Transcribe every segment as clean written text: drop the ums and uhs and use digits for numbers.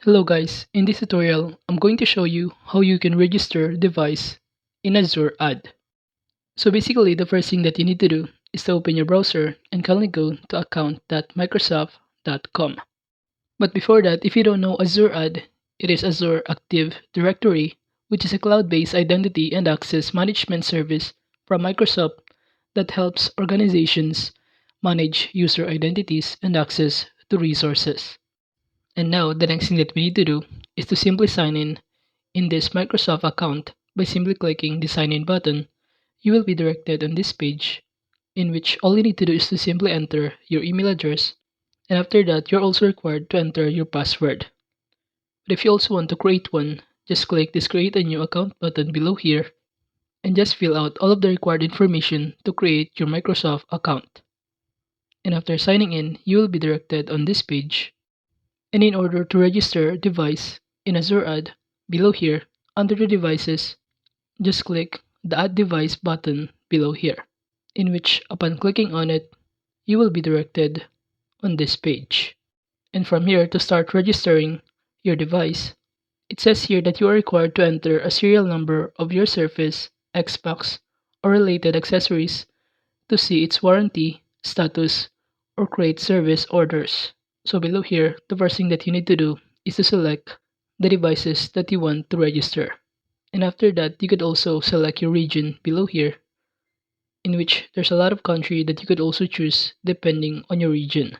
Hello guys, in this tutorial, I'm going to show you how you can register device in Azure Ad. So basically, the first thing that you need to do is to open your browser and kindly go to account.microsoft.com. But before that, if you don't know Azure Ad, it is Azure Active Directory, which is a cloud-based identity and access management service from Microsoft that helps organizations manage user identities and access to resources. And now the next thing that we need to do is to simply sign in this Microsoft account by simply clicking the sign in button. You will be directed on this page in which all you need to do is to simply enter your email address, and after that you're also required to enter your password. But if you also want to create one, just click this create a new account button below here and just fill out all of the required information to create your Microsoft account. And after signing in, you will be directed on this page. And in order to register a device in Azure Ad, below here, under the devices, just click the Add Device button below here, in which upon clicking on it, you will be directed on this page. And from here, to start registering your device, it says here that you are required to enter a serial number of your Surface, Xbox, or related accessories to see its warranty, status, or create service orders. So below here, the first thing that you need to do is to select the devices that you want to register. And after that, you could also select your region below here, in which there's a lot of country that you could also choose depending on your region.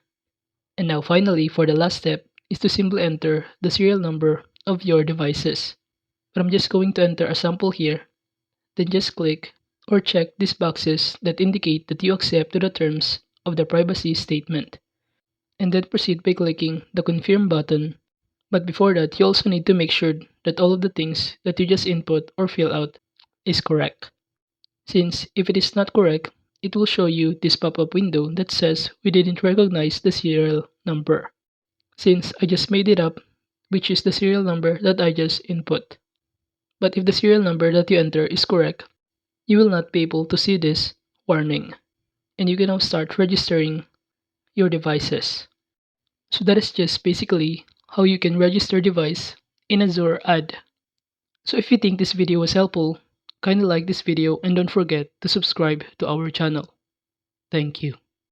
And now finally, for the last step, is to simply enter the serial number of your devices. But I'm just going to enter a sample here, then just click or check these boxes that indicate that you accept to the terms of the privacy statement, and then proceed by clicking the confirm button. But before that, you also need to make sure that all of the things that you just input or fill out is correct. Since if it is not correct, it will show you this pop-up window that says we didn't recognize the serial number. Since I just made it up, which is the serial number that I just input. But if the serial number that you enter is correct, you will not be able to see this warning, and you can now start registering your devices. So that is just basically how you can register device in Azure Ad. So if you think this video was helpful, kindly like this video and don't forget to subscribe to our channel. Thank you.